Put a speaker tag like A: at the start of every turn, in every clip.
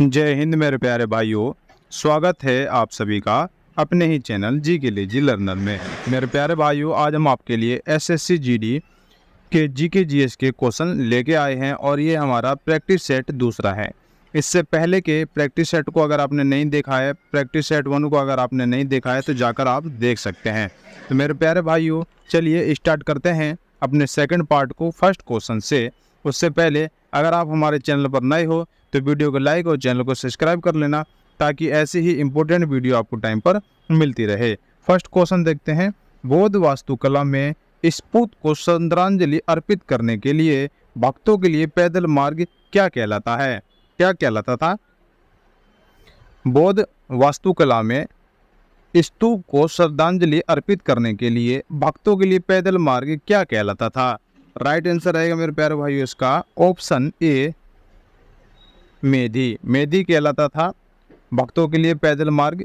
A: जय हिंद मेरे प्यारे भाइयों। स्वागत है आप सभी का अपने ही चैनल जी के लिए जी लर्नर में। मेरे प्यारे भाइयों, आज हम आपके लिए एसएससी जीडी के जीके जीएस के क्वेश्चन लेके आए हैं और ये हमारा प्रैक्टिस सेट दूसरा है। इससे पहले के प्रैक्टिस सेट को अगर आपने नहीं देखा है, प्रैक्टिस सेट 1 को अगर आपने नहीं देखा है तो जाकर आप देख सकते हैं। तो मेरे प्यारे भाइयों, चलिए स्टार्ट करते हैं अपने सेकंड पार्ट को फर्स्ट क्वेश्चन से। उससे पहले अगर आप हमारे चैनल पर नए हो तो वीडियो को लाइक और चैनल को सब्सक्राइब कर लेना, ताकि ऐसी ही इम्पोर्टेंट वीडियो आपको टाइम पर मिलती रहे। फर्स्ट क्वेश्चन देखते हैं। बौद्ध वास्तुकला में स्फूर्त को श्रद्धांजलि अर्पित करने के लिए भक्तों के लिए पैदल मार्ग क्या कहलाता है? क्या कहलाता था? बौद्ध वास्तुकला में स्तूप को श्रद्धांजलि अर्पित करने के लिए भक्तों के लिए पैदल मार्ग क्या कहलाता था? राइट आंसर रहेगा मेरे प्यारे भाइयों इसका ऑप्शन ए, मेधी। मेधी कहलाता था। भक्तों के लिए पैदल मार्ग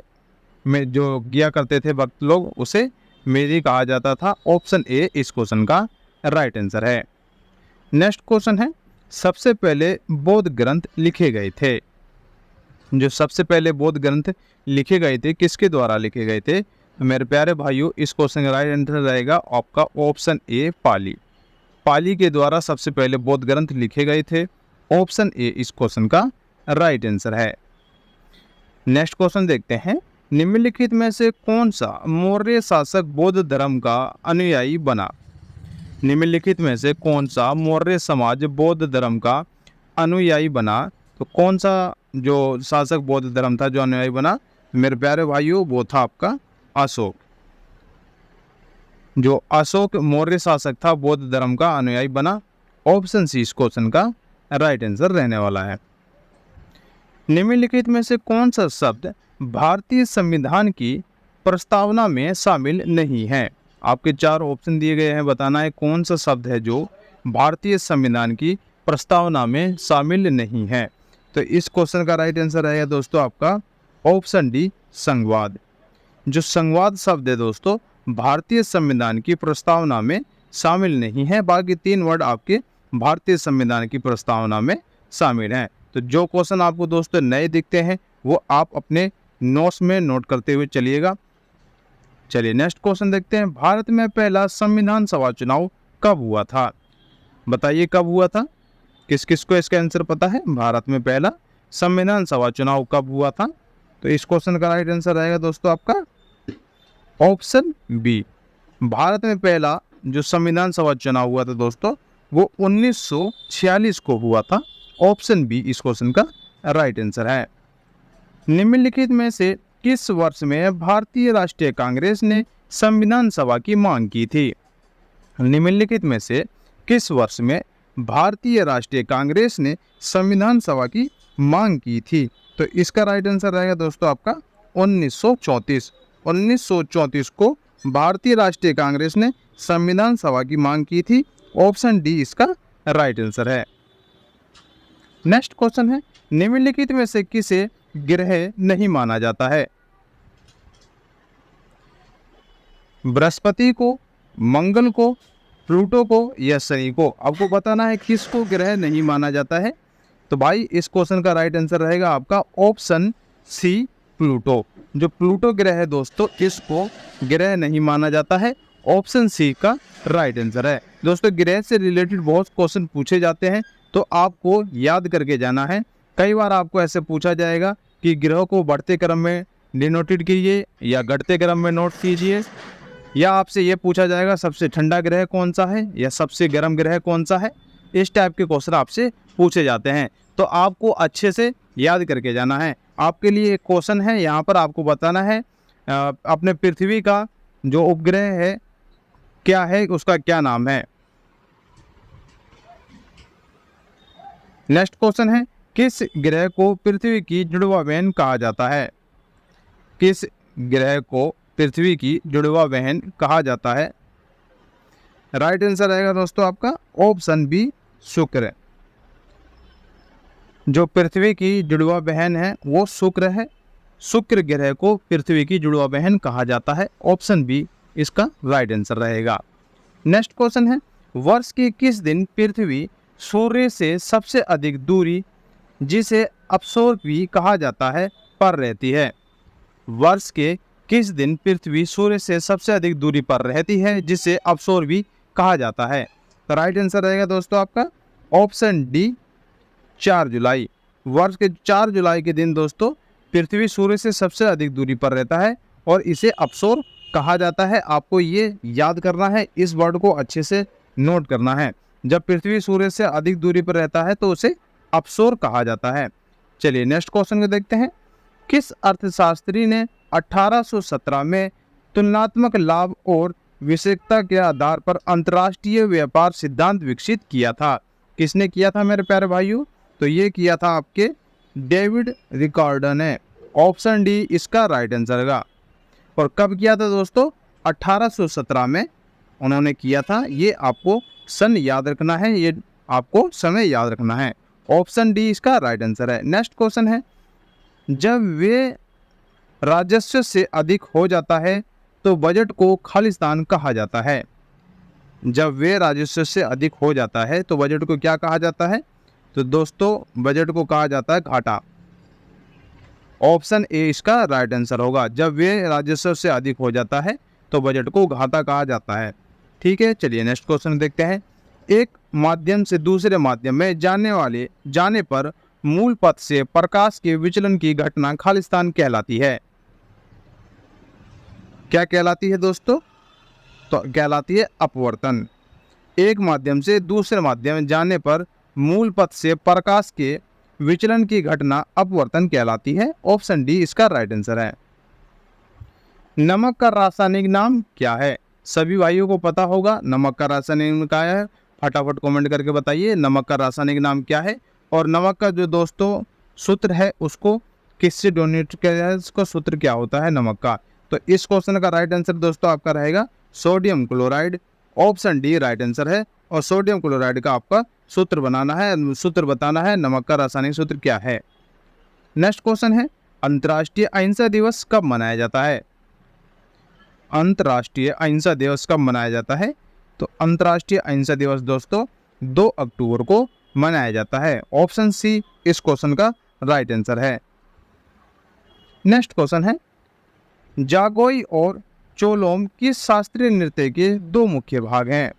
A: में जो किया करते थे भक्त लोग, उसे मेधी कहा जाता था। ऑप्शन ए इस क्वेश्चन का राइट आंसर है। नेक्स्ट क्वेश्चन है, सबसे पहले बौद्ध ग्रंथ लिखे गए थे। जो सबसे पहले बौद्ध ग्रंथ लिखे गए थे किसके द्वारा लिखे गए थे? मेरे प्यारे भाइयों, इस क्वेश्चन का राइट आंसर रहेगा आपका ऑप्शन ए, पाली। पाली के द्वारा सबसे पहले बौद्ध ग्रंथ लिखे गए थे। ऑप्शन ए इस क्वेश्चन का राइट आंसर है। नेक्स्ट क्वेश्चन देखते हैं। निम्नलिखित में से कौन सा मौर्य शासक बौद्ध धर्म का अनुयायी बना? निम्नलिखित में से कौन सा मौर्य समाज बौद्ध धर्म का अनुयायी बना? तो कौन सा जो शासक बौद्ध धर्म था जो अनुयायी बना? मेरे प्यारे भाइयों, वो था आपका अशोक। जो अशोक मौर्य शासक था बौद्ध धर्म का अनुयायी बना। ऑप्शन सी इस क्वेश्चन का राइट आंसर रहने वाला है। निम्नलिखित में से कौन सा शब्द भारतीय संविधान की प्रस्तावना में शामिल नहीं है? आपके चार ऑप्शन दिए गए हैं, बताना है कौन सा शब्द है जो भारतीय संविधान की प्रस्तावना में शामिल नहीं है। तो इस क्वेश्चन का राइट आंसर रहेगा दोस्तों आपका ऑप्शन डी, संघवाद। जो संघवाद शब्द है दोस्तों, भारतीय संविधान की प्रस्तावना में शामिल नहीं है। बाकी तीन वर्ड आपके भारतीय संविधान की प्रस्तावना में शामिल हैं। तो जो क्वेश्चन आपको दोस्तों नए दिखते हैं वो आप अपने नोट्स में नोट करते हुए चलिएगा। चलिए नेक्स्ट क्वेश्चन देखते हैं। भारत में पहला संविधान सभा चुनाव कब हुआ था? बताइए कब हुआ था? किस किस को इसका आंसर पता है? भारत में पहला संविधान सभा चुनाव कब हुआ था? तो इस क्वेश्चन का राइट आंसर रहेगा दोस्तों आपका ऑप्शन बी। भारत में पहला जो संविधान सभा चुनाव हुआ था दोस्तों, वो 1946 को हुआ था। ऑप्शन बी इस क्वेश्चन का राइट आंसर है। निम्नलिखित में से किस वर्ष में भारतीय राष्ट्रीय कांग्रेस ने संविधान सभा की मांग की थी? निम्नलिखित में से किस वर्ष में भारतीय राष्ट्रीय कांग्रेस ने संविधान सभा की मांग की थी? तो इसका राइट आंसर रहेगा दोस्तों आपका 1934। 1934 को भारतीय राष्ट्रीय कांग्रेस ने संविधान सभा की मांग की थी। ऑप्शन डी इसका राइट आंसर है। नेक्स्ट क्वेश्चन है, निम्नलिखित में से किसे ग्रह नहीं माना जाता है? बृहस्पति को, मंगल को, प्लूटो को या शनि को? आपको बताना है किसको ग्रह नहीं माना जाता है। तो भाई इस क्वेश्चन का राइट आंसर रहेगा आपका ऑप्शन सी, प्लूटो। जो प्लूटो ग्रह है दोस्तों, इसको ग्रह नहीं माना जाता है। ऑप्शन सी का राइट आंसर है। दोस्तों ग्रह से रिलेटेड बहुत क्वेश्चन पूछे जाते हैं, तो आपको याद करके जाना है। कई बार आपको ऐसे पूछा जाएगा कि ग्रह को बढ़ते क्रम में डिनोटेड कीजिए या घटते क्रम में नोट कीजिए, या आपसे ये पूछा जाएगा सबसे ठंडा ग्रह कौन सा है या सबसे गर्म ग्रह कौन सा है। इस टाइप के क्वेश्चन आपसे पूछे जाते हैं, तो आपको अच्छे से याद करके जाना है। आपके लिए एक क्वेश्चन है, यहाँ पर आपको बताना है अपने पृथ्वी का जो उपग्रह है क्या है, उसका क्या नाम है। नेक्स्ट क्वेश्चन है, किस ग्रह को पृथ्वी की जुड़वा बहन कहा जाता है? किस ग्रह को पृथ्वी की जुड़वा बहन कहा जाता है? राइट आंसर रहेगा दोस्तों आपका ऑप्शन बी, शुक्र। जो पृथ्वी की जुड़वा बहन है वो शुक्र है। शुक्र ग्रह को पृथ्वी की जुड़वा बहन कहा जाता है। ऑप्शन बी इसका राइट आंसर रहेगा। नेक्स्ट क्वेश्चन है, वर्ष के किस दिन पृथ्वी सूर्य से सबसे अधिक दूरी जिसे अपसौर भी कहा जाता है पर रहती है? वर्ष के किस दिन पृथ्वी सूर्य से सबसे अधिक दूरी पर रहती है जिसे अपसौर भी कहा जाता है? तो राइट आंसर रहेगा दोस्तों आपका ऑप्शन डी 4 जुलाई। वर्ष के 4 जुलाई के दिन दोस्तों पृथ्वी सूर्य से सबसे अधिक दूरी पर रहता है और इसे अपसौर कहा जाता है। आपको ये याद करना है, इस वर्ड को अच्छे से नोट करना है। जब पृथ्वी सूर्य से अधिक दूरी पर रहता है तो उसे अपसौर कहा जाता है। चलिए नेक्स्ट क्वेश्चन को देखते हैं। किस अर्थशास्त्री ने 1817 में तुलनात्मक लाभ और विशेषता के आधार पर अंतर्राष्ट्रीय व्यापार सिद्धांत विकसित किया था? किसने किया था मेरे प्यारे भाइयों? तो ये किया था आपके डेविड रिकार्डो ने। ऑप्शन डी इसका राइट आंसर होगा। और कब किया था दोस्तों? 1817 में उन्होंने किया था। ये आपको सन याद रखना है, ये आपको समय याद रखना है। ऑप्शन डी इसका राइट आंसर है। नेक्स्ट क्वेश्चन है, जब वे राजस्व से अधिक हो जाता है तो बजट को खालिस्तान कहा जाता है? जब वे राजस्व से अधिक हो जाता है तो बजट को क्या कहा जाता है? तो दोस्तों बजट को कहा जाता है घाटा। ऑप्शन ए इसका राइट आंसर होगा। जब वे राजस्व से अधिक हो जाता है तो बजट को घाटा कहा जाता है। ठीक है, चलिए नेक्स्ट क्वेश्चन देखते हैं। एक माध्यम से दूसरे माध्यम में जाने पर मूल पथ से प्रकाश के विचलन की घटना खालिस्तान कहलाती है। क्या कहलाती है दोस्तों? तो कहलाती है अपवर्तन। एक माध्यम से दूसरे माध्यम में जाने पर मूल पथ से प्रकाश के विचलन की घटना अपवर्तन कहलाती है। ऑप्शन डी इसका राइट आंसर है। नमक का रासायनिक नाम क्या है? सभी भाइयों को पता होगा नमक का रासायनिक नाम क्या है। फटाफट कमेंट करके बताइए नमक का रासायनिक नाम क्या है। और नमक का जो दोस्तों सूत्र है उसको किससे डोनेट किया जाए, इसका सूत्र क्या होता है नमक का? तो इस क्वेश्चन का राइट आंसर दोस्तों आपका रहेगा sodium chloride. Option D right answer है। और सोडियम क्लोराइड का आपका सूत्र बताना है नमक का रासायनिक सूत्र क्या है। नेक्स्ट क्वेश्चन है, अंतर्राष्ट्रीय अहिंसा दिवस कब मनाया जाता है? अंतर्राष्ट्रीय अहिंसा दिवस कब मनाया जाता है? तो अंतर्राष्ट्रीय अहिंसा दिवस दोस्तों 2 अक्टूबर को मनाया जाता है। ऑप्शन सी इस क्वेश्चन का राइट आंसर है। नेक्स्ट क्वेश्चन है, जागोई और चोलोम किस शास्त्रीय नृत्य के 2 मुख्य भाग हैं?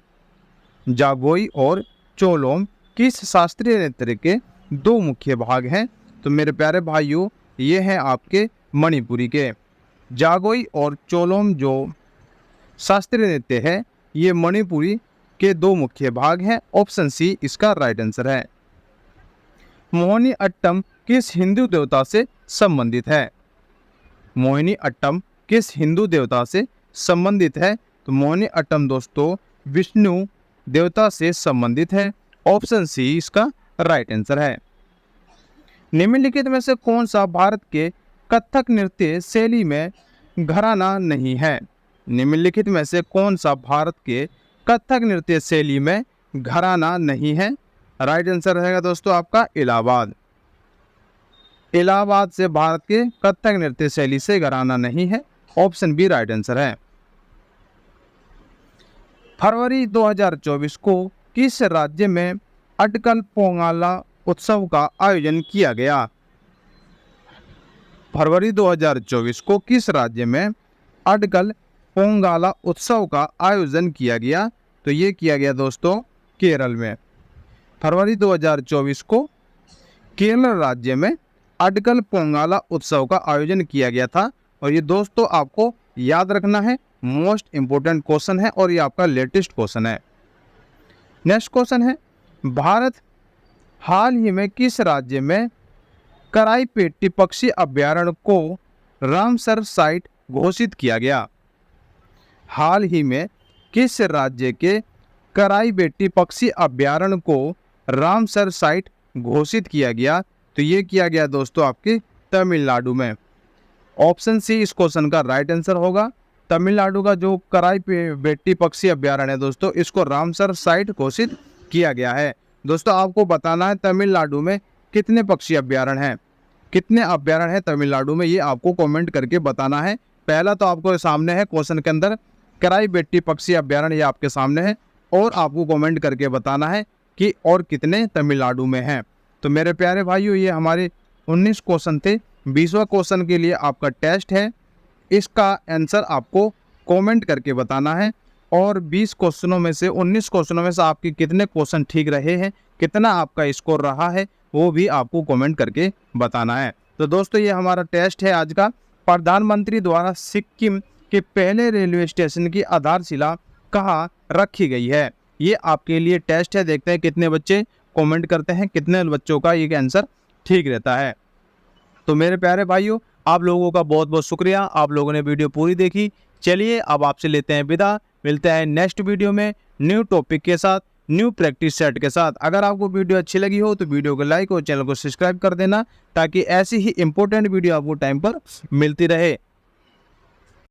A: जागोई और चोलोम किस शास्त्रीय नृत्य के 2 मुख्य भाग हैं? तो मेरे प्यारे भाइयों ये हैं आपके मणिपुरी के। जागोई और चोलोम जो शास्त्रीय नृत्य है ये मणिपुरी के 2 मुख्य भाग हैं। ऑप्शन सी इसका राइट आंसर है। मोहिनी अट्टम किस हिंदू देवता से संबंधित है? मोहिनी अट्टम किस हिंदू देवता से संबंधित है? तो मोहिनी अट्टम दोस्तों विष्णु देवता से संबंधित है। ऑप्शन सी इसका राइट आंसर है। निम्नलिखित में से कौन सा भारत के कथक नृत्य शैली में घराना नहीं है? निम्नलिखित में से कौन सा भारत के कथक नृत्य शैली में घराना नहीं है? राइट आंसर रहेगा दोस्तों आपका इलाहाबाद। इलाहाबाद से भारत के कथक नृत्य शैली से घराना नहीं है। ऑप्शन बी राइट आंसर है। फरवरी 2024 को किस राज्य में अटकल पोंगाला उत्सव का आयोजन किया गया? फरवरी 2024 को किस राज्य में अटकल पोंगाला उत्सव का आयोजन किया गया? तो ये किया गया दोस्तों केरल में। फरवरी 2024 को केरल राज्य में अटकल पोंगाला उत्सव का आयोजन किया गया था। और ये दोस्तों आपको याद रखना है, मोस्ट इंपोर्टेंट क्वेश्चन है और ये आपका लेटेस्ट क्वेश्चन है। नेक्स्ट क्वेश्चन है, भारत हाल ही में किस राज्य में कराईपेट्टी पक्षी अभ्यारण्य को रामसर साइट घोषित किया गया? हाल ही में किस राज्य के कराईपेट्टी पक्षी अभ्यारण्य को रामसर साइट घोषित किया गया? तो ये किया गया दोस्तों आपके तमिलनाडु में। ऑप्शन सी इस क्वेश्चन का राइट आंसर होगा। तमिलनाडु का जो कराईपेट्टी पक्षी अभ्यारण्य है दोस्तों इसको रामसर साइट घोषित किया गया है। दोस्तों आपको बताना है तमिलनाडु में कितने पक्षी अभ्यारण्य हैं, कितने अभ्यारण्य हैं तमिलनाडु में, ये आपको कमेंट करके बताना है। पहला तो आपको सामने है क्वेश्चन के अंदर कराईपेट्टी पक्षी अभ्यारण्य, ये आपके सामने है और आपको कमेंट करके बताना है कि और कितने तमिलनाडु में हैं। तो मेरे प्यारे भाइयों ये हमारे 19 क्वेश्चन थे। 20वां क्वेश्चन के लिए आपका टेस्ट है, इसका आंसर आपको कमेंट करके बताना है। और 20 क्वेश्चनों में से 19 क्वेश्चनों में से आपके कितने क्वेश्चन ठीक रहे हैं, कितना आपका स्कोर रहा है, वो भी आपको कमेंट करके बताना है। तो दोस्तों ये हमारा टेस्ट है आज का। प्रधानमंत्री द्वारा सिक्किम के पहले रेलवे स्टेशन की आधारशिला कहाँ रखी गई है? ये आपके लिए टेस्ट है। देखते हैं कितने बच्चे कमेंट करते हैं, कितने बच्चों का ये आंसर ठीक रहता है। तो मेरे प्यारे भाइयों, आप लोगों का बहुत बहुत शुक्रिया, आप लोगों ने वीडियो पूरी देखी। चलिए अब आपसे लेते हैं विदा, मिलते हैं नेक्स्ट वीडियो में न्यू टॉपिक के साथ, न्यू प्रैक्टिस सेट के साथ। अगर आपको वीडियो अच्छी लगी हो तो वीडियो को लाइक और चैनल को सब्सक्राइब कर देना, ताकि ऐसी ही इंपॉर्टेंट वीडियो आपको टाइम पर मिलती रहे।